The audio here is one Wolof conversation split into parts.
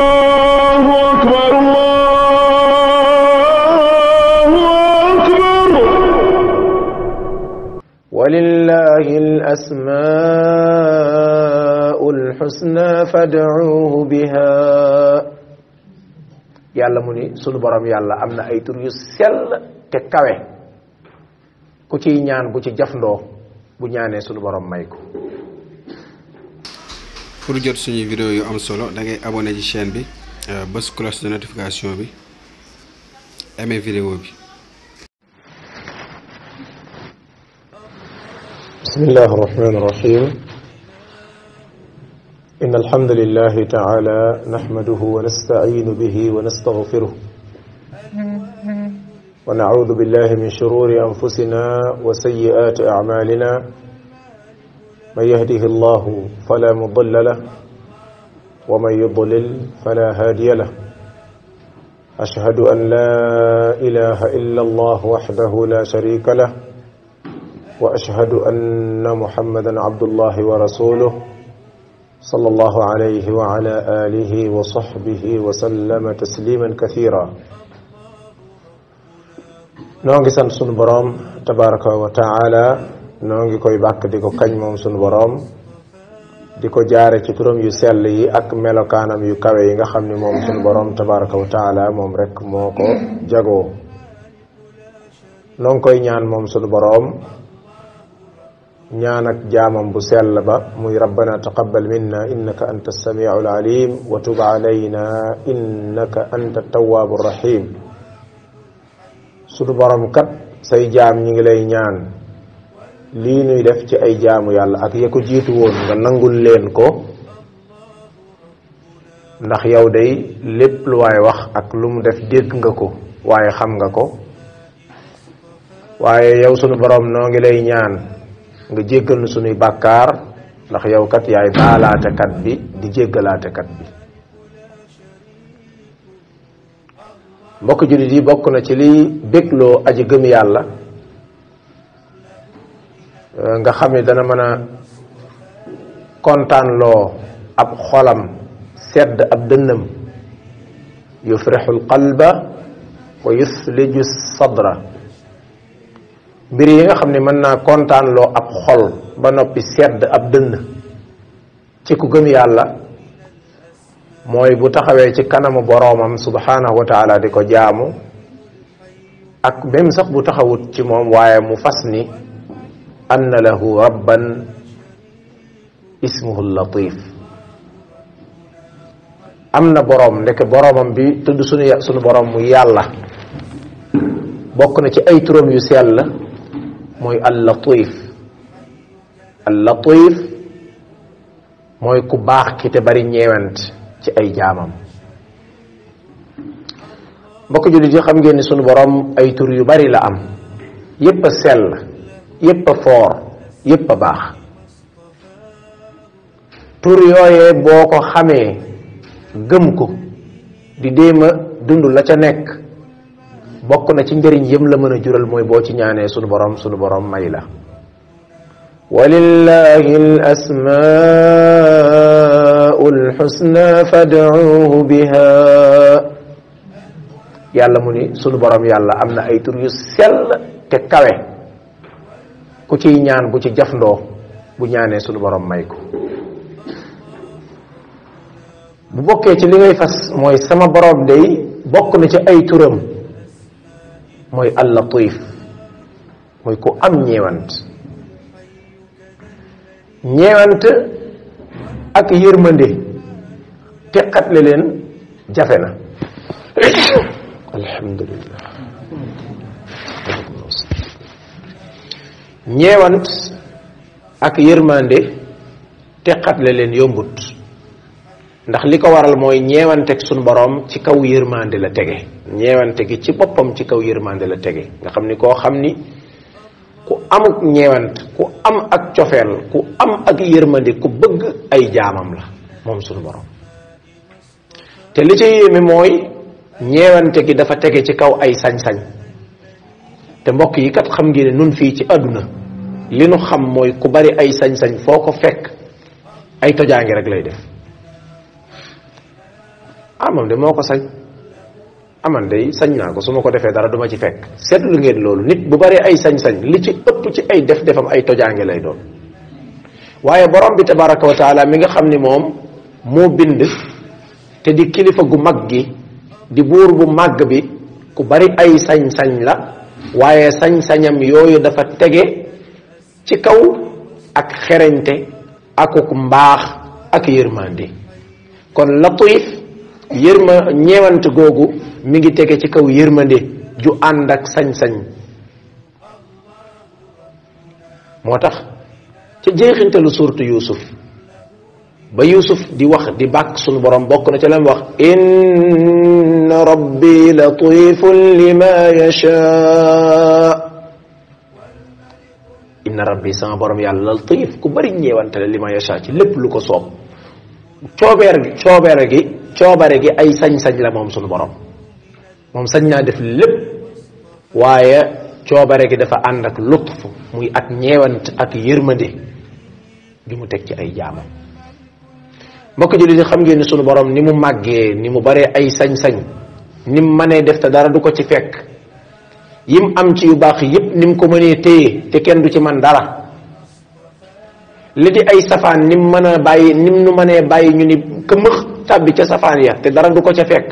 الله أكبر الله أكبر ولله الأسماء الحسنى فادعوه بها yàlla mu ni sunu borom yàlla am na ay tur yu sell te kawe ku ciy ñaan bu ci jafndoo bu ñaanee sunu borom may ko. pour jot suñu vidéo yu am solo da ngay abonné ci chaîne bi bës cloche de notification bi aimé vidéo bi. bismillahi rahmani rahim. إن الحمد لله تعالى نحمده ونستعين به ونستغفره ونعوذ بالله من شرور أنفسنا وسيئات أعمالنا من يهده الله فلا مضل له ومن يضلل فلا هادي له أشهد أن لا إله إلا الله وحده لا شريك له وأشهد أن محمدا عبد الله ورسوله صلى الله عليه وعلى آله وصحبه وسلم تسليما كثيرا. نونغي سان سون بروم تبارك وتعالى نونغي كوي باك ديكو كاج موم سون بروم ديكو جارé ci turam yu sell yi ak melokanam yu kawe yi nga xamni mom sunu borom tabaraka wa taala mom rek moko jago. nong koy ñaan mom sunu borom ñaan ak jaamam bu sell ba muy rabbana taqabbal minna innaka anta as-sami'ul alim wa tub alayna innaka anta at-tawwabur rahim. sunu borom kat say jaam ñi ngi lay ñaan lii ñuy def ci ay jaamu yàlla ak ya ko jiitu woon nga nangul leen ko ndax yow day lépp lu waay wax ak lu mu def dégg nga ko waaye xam nga ko waaye yow sunu borom noo ngi lay ñaan nga jéggal nu sunuy bàkkaar ndax yow kat yaay baalaatekat bi di jéggalaatekat bi. mbokk jullit yi bokk na ci liy bégloo aji gëm yàlla nga xam ne dana mën a kontaanloo ab xolam sedd ab dënnam yufrixul qalba wa yusliju sadra. mbir yi nga xam ne mën naa kontaanloo ab xol ba noppi sedd ab dënn ci ku gëm yàlla mooy bu taxawee ci kanamu boroomam subhanahu wa taala di ko jaamu ak même sax bu taxawut ci moom waaye mu fas ni anna lahu rabban ismuhu latif. am na boroom ndeke boroomam bi tudd sunu boroom mu yàlla bokk na ci ay turam yu sell mooy al-latif. al-latif mooy ku baax ki te bari ñeewant ci ay jaamam. mbokk jullit yi xam ngeen ni sunu borom ay tur yu bari la am yépp a sell yépp a foor yépp a baax. tur yooyee boo ko xamee gëm ko di déema dund la ca nekk bokk na ci njëriñ yëm la mën a jural mooy boo ci ñaanee sunu borom may la. walillahi al-asmaa'ul husna fad'uuhu biha. yàlla mu ni sunu borom yàlla am na ay tur yu sell te kawe ku ciy ñaan bu ci jafndoo bu ñaanee sunu borom may ko. bu bokkee ci li ngay fas mooy sama borom day bokk na ci ay turam mooy al-latif mooy ku am ñeewant. ñeewant ak yërmande teqatle leen jafe na. alhamdulillah. ñeewant ak yërmande teqatle leen yombut ndax li ko waral mooy ñeewanteeg sunu borom ci kaw yërmande la tege. ñeewante gi ci boppam ci kaw yërmande la tege nga xam ni koo xam ni ku amuk ñeewant ku am ak cofeel ku am ak yërmande ku bëgg ay jaamam la moom sunu borom. te li ci yéeme mooy ñeewante gi dafa tege ci kaw ay sañ-sañ te mbokk yi kat xam ngeen ne nun fii ci àdduna li nu xam mooy ku bari ay sañ-sañ foo ko fekk ay tojaange rek lay def. moom de moo ko sañ aman de sañ naa ko su ma ko defee dara duma ci fekk. seetlu ngeen loolu, nit bu bari ay sañ-sañ li ci ëpp ci ay def-defam ay tojaange lay doon. waaye borom bi tabaraka wa taala mi nga xam ni moom moo bind te di kilifa gu mag gi di buur bu màgg bi, ku bari ay sañ-sañ la, waaye sañ-sañam yooyu dafa tege ci kaw ak xereñte akuk mbaax ak yërmande. kon latif ñeewant googu mi ngi tege ci kaw yërmande ju ànd ak sañ-sañ. moo tax ca jeexintalu suurtu Yuusuf ba Yuusuf di wax di bàkk sunu borom bokk na ca lam wax inna rabbi latifun lima yasha. inna rabbi sama borom yàlla latif ku bari ñeewante la lima yasha ci lépp lu ko soob. coobare gi ay sañ-sañ la moom sunu borom, moom sañ naa def lépp, waaye coobare gi dafa ànd ak lutf muy ak ñeewant ak yërmande ju mu teg ci ay jaamam. mbokk jullit yi xam ngeen ni sunu borom ni mu màggee, ni mu baree ay sañ-sañ, ni mu mënee def te dara du ko ci fekk, yim am ci yu baax yépp ni mu ko mënee téye te kenn du ci man dara. li di ay safaan ni mu mën a bàyyi, ni mu nu mënee bàyyi ñu ni këmëx tàbbi ca safaan ya te dara du ko ca fekk.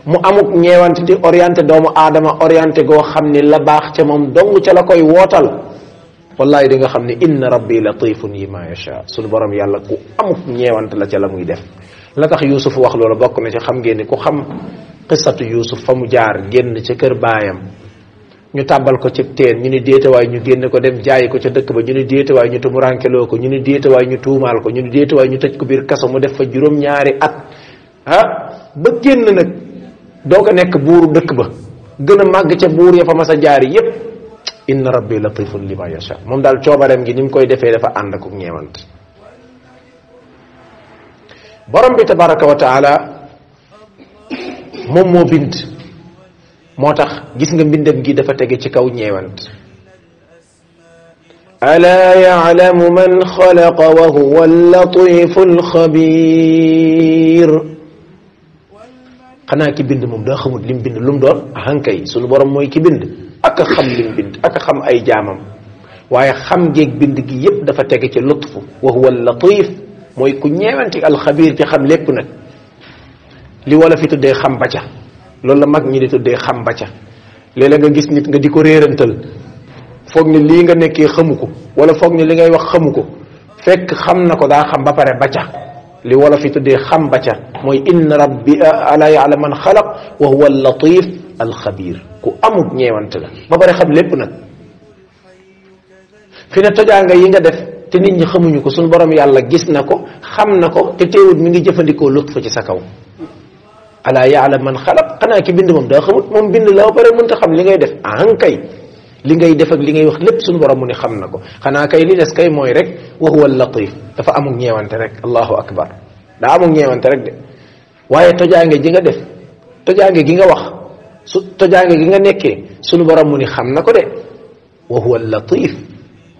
mu amuk ñeewante di orienté doomu aadama orienté goo xam ni la baax ca moom dong ca la koy wootal. wallahi di nga xam ni inna rabbi latifun lima yasha. sunu borom yàlla ku amuk ñeewante la ca la muy def. la tax Yuusuf wax loolu bokk na ci xam ngeen ni ku xam qissatu Yuusuf fa mu jaar génn ca kër baayam, ñu tàbbal ko ci teen, ñu ni déetawaay ñu génn ko dem jaayi ko ca dëkk ba, ñu ni déetawaay ñu tumurankeloo ko, ñu ni déetawaay ñu tuumaal ko, ñu ni déetawaay ñu tëj ko biir kaso mu def fa juróom-ñaari at ba génn nag doo ko nekk buuru dëkk ba gën a màgg ca buur ya fa mas a jaari yépp. inna rabbi latifun lima yasha. moom daal coobareem gi ni mu koy defee dafa ànd ak ñeewant. borom bi tabaraka wa taala moom moo bind, moo tax gis nga mbindam gi dafa tege ci kaw ñeewant. alaa ya'lamu man xalaqa wa huwa al-latiful xabiir. xanaa ki bind moom daa xamut lim bind lu mu doon. hankay sunu borom mooy ki bind, ak a xam lim bind, ak a xam ay jaamam, waaye xam geeg bind gi yépp dafa tege ci lutfu. wa huwa al-latif mooy ku ñeewanti, alxabiir ci xam lépp nag. li wala fi tuddee xam ba ca, loolu la mag ñi di tuddee xam ba ca. léeg-léeg nga gis nit nga di ko réerantal, foog ni lii nga nekkee xamu ko, wala foog ni li ngay wax xamu ko, fekk xam na ko, daa xam ba pare ba ca. li wala fi tuddee xam ba ca mooy inna rabbi ala ya'lam man xalaq wa huwa al-latif al-xabir. ku amut ñeewante la ba pare xam lépp nag. fi ne tojaanga yi nga def te nit ñi xamuñu ko, suñu borom yàlla gis na ko, xam na ko, te teewut mi ngi jëfandikoo lutf ci sa kaw. ala ya'lam man xalaq. xanaa ki bind moom daa xamut, moom bind la ba pare mënta xam li ngay def. kay li ngay def ak li ngay wax lépp suñu borom mu ne xam na ko. xanaa kay li des kay mooy rek wa huwa al-latif, dafa amul ñeewante rek. allahu akbar, daa amul ñeewante rek de. waaye tojaange ji nga def, tojaange gi nga wax, tojaange gi nga nekkee, suñu borom mu ne xam na ko de. wa huwa al-latif,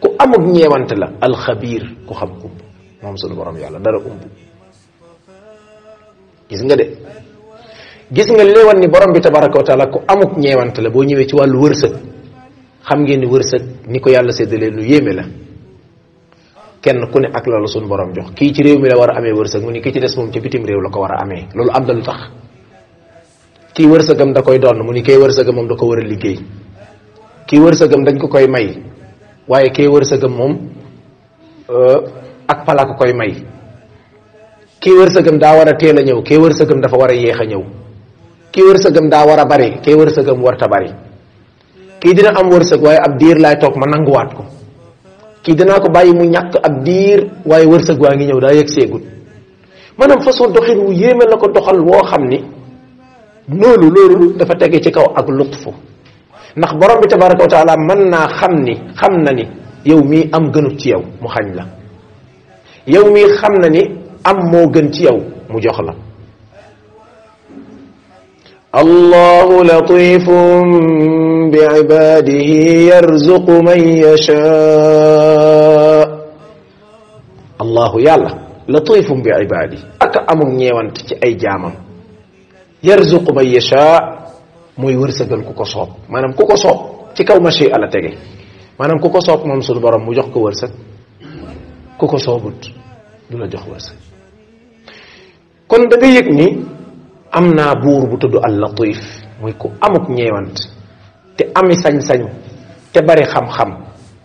ku amul ñeewante la. al-xabir, ku xam umb. moom suñu borom yàlla dara umb. gis nga de, gis nga li wan ni borom bi tabaraka wa taala ku amuk ñeewante la. boo ñëwee ci wàllu wërsëg, xam ngeen ni wërsëg ni ko yàlla séddalee lu yéeme la. kenn ku ne ak loolu suñu borom jox. kii ci réew mi la war a amee wërsëg, mu ni ki ci des moom ca bitim réew la ko war a amee. loolu am na lu tax. kii wërsëgam da koy doon, mu ni kay wërsëgam moom da ko war a liggéey. kii wërsëgam dañ ko koy may, waaye kay wërsëgam moom ak pala ko koy may. kii wërsëgam daa war a teel a ñëw, kay wërsëgam dafa war a yéex a ñëw. kii wërsëgam daa war a bari, kay wërsëgam warta bari. kii dina am wërsëg waaye ab diir laay toog ma nanguwaat ko. kii dinaa ko bàyyi mu ñàkk ab diir waaye wërsëg waa ngi ñëw daa yegg seegut. maanaam façon doxin wu yéeme la ko doxal woo xam ni loolu dafa tege ci kaw ak lutfu. ndax borom bi tabaraka wa taala mën naa xam na ni yow mii am gënut ci yow mu xañ la. yow mii xam na ni am moo gën ci yow mu jox la. allahu latifun bi ibadihi yarzuqu man yasha. wallahu yàlla latifum bi ibadi ak amul ñeewant ci ay jaamam yarzuqu man yasha mooy wërsëgal ku ko soob maanaam ku ko soob ci kaw machi ala tege maanaam ku ko soob moom suñu borom mu jox ko wërsëg ku ko soobut du la jox wërsëg kon da nga yëg ni am naa buur bu tudd al latif muy ku amuk ñeewant te ami sañ-sañ te bari xam-xam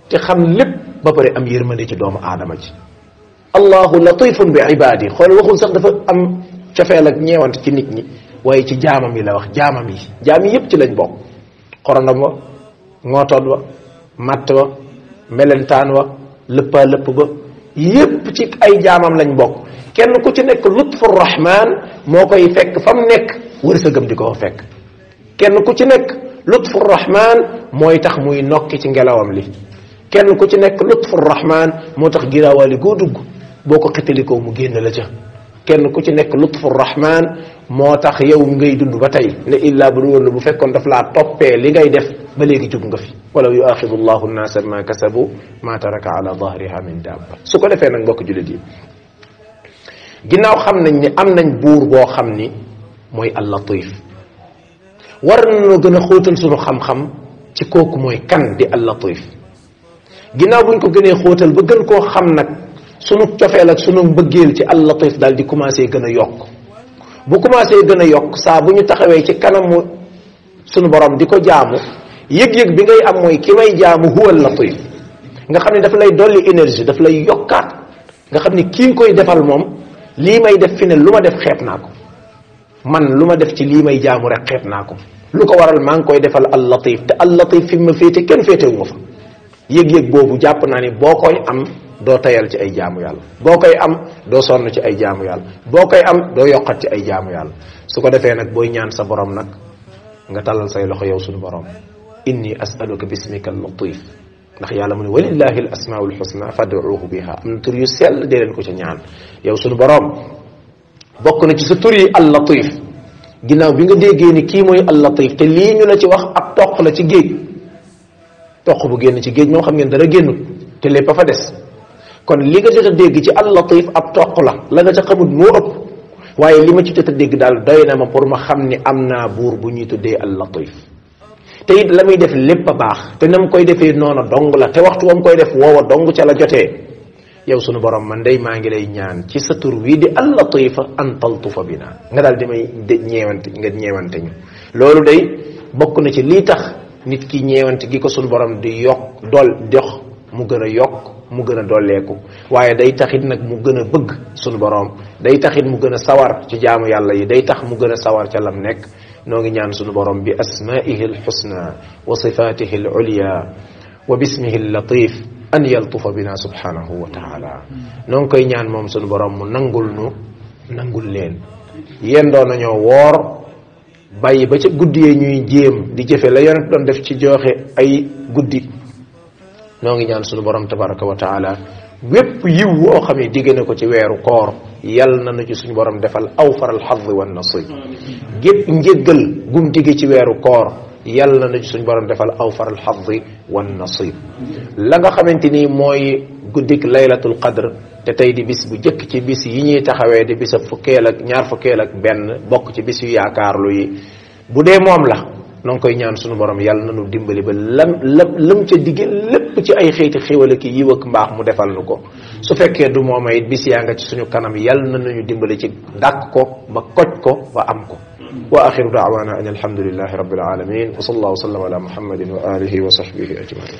te xam lépp ba pare am yërmande ci doomu aadama ji allahu latifun bi ibadi xool waxul sax dafa am cofeel ak ñeewant ci nit ñi waaye ci jaamam yi la wax jaam yi yépp ci lañ bokk xorondom wa ngootoon wa matt wa melentaan wa lëppaa lëpp ba yépp ci ay jaamam lañ bokk kenn ku ci nekk lutfu rahman moo koy fekk fa mu nekk wërsëgam di ko fekk kenn ku ci nekk lutfu rahman mooy tax muy nokki ci ngelawam li kenn ku ci nekk lutfu rahman moo tax giraawaali goo dugg boo ko xitalikoo mu génn la ca kenn ku ci nekk lutfu rahman moo tax yow ngay dund ba tey ne illaa bu woon bu fekkoon daf laa toppee li ngay def ba léegi jug nga fi walaw yuaxidu llahu nnaasa ma kasabu ma taraka ala dahriha min dabba su ko defee nag mbokk jullit yi ginnaaw xam nañ ni am nañ buur boo xam ni mooy al latif war nañoo gën a xóotal sunu xam-xam ci kooku mooy kan di al latif ginnaaw buñ ko gënee xóotal ba gën koo xam nag sunu cofeel ak sunu mbëggeel ci al latif daal di commencé gën a yokk bu commencé gën a yokk saa bu ñu taxawee ci kanamu sunu borom di ko jaamu yëg-yëg bi ngay am mooy ki may jaamu huwa al latif nga xam ne daf lay dolli énergie daf lay yokkaat nga xam ni kii nga koy defal moom lii may def fi ne lu ma def xeeb naa ko man lu ma def ci lii may jaamu rek xeeb naa ko lu ko waral maa ngi koy defal al latif te al latif fi ma féete kenn féetewu ma fa yëg-yëg boobu jàpp naa ni boo koy am doo tayal ci ay jaamu yàlla boo koy am doo sonn ci ay jaamu yàlla boo koy am doo yokkat ci ay jaamu yàlla su ko defee nag booy ñaan sa borom nag nga tàllal say loxo yow suñu borom inni as'aluka bismika al latif ndax yàlla mu ne walillahi al asmaul husna fad'uuhu biha am na tur yu sell dee leen ko ca ñaan yow suñu borom bokk na ci sa tur yi al latif ginnaaw bi nga déggee ni kii mooy al latif te lii ñu la ci wax ab toq la ci géej toq bu génn ci géej moom xam ngeen dara génnut te lépp a fa des kon li nga jot a dégg ci al latif ab toq la nga ca xamut moo ëpp waaye li ma ci jot a dégg daal doy na ma pour ma xam ni am naa buur bu ñuy tuddee al latif te it la muy def lépp a baax te na mu koy defee noona dong la te waxtu wam koy def woowa dong ca la jotee yow sunu borom man day maa ngi lay ñaan ci sa tur wii di al latifa an taltufa bina nga daal di may ñeewante ñu loolu day bokk na ci lii tax nit ki ñeewante gi ko sunu borom di yokk dox mu gën a yokk mu gën a dolleeku waaye day taxit nag mu gën a bëgg sunu borom day taxit mu gën a sawar ci jaamu yàlla yi day tax mu gën a sawar ca lam nekk noo ngi ñaan sunu borom bi asmaihi alxusna wa sifatihi alulya wa bismihi allatif an yaltufa bina subhanahu wa taala noo ngi koy ñaan moom sunu borom mu nangul leen yéen doon nañoo woor bàyyi ba ca guddi yee ñuy jéem di jëfe la yonent doon def ci joxe ay guddi noo ngi ñaan sunu borom tabaraka wa taala wépp yiw woo xam ne digg na ko ci weeru koor yal na nu ci suñu borom defal awfar al xaddi wan nasib gépp njéggal gum digge ci weeru koor yal na nu ci suñu borom defal awfar al xaddi wan nasib la nga xamante ni mooy guddik laylatul qadr te tey di bis bu jëkk ci bis yi ñuy taxawee di bis ñaar fukkeel ak benn bokk ci bis yu yaakaarlu yi bu dee moom la noo ngi koy ñaan sunu borom yàlla na nu dimbali ba lam ca digge lépp ci ay xeeti xéwal ki yiw ak mbaax mu defal nu ko su fekkee du mooma it bis yaa nga ci suñu kanam yàlla na nañu dimbali ci dàq ko ba koj ko ba am ko wa axiru daawana an alhamdulillahi rabbil alamin wa sallallahu wa sallam ala muhammadin wa alihi wa sahbihi ajmain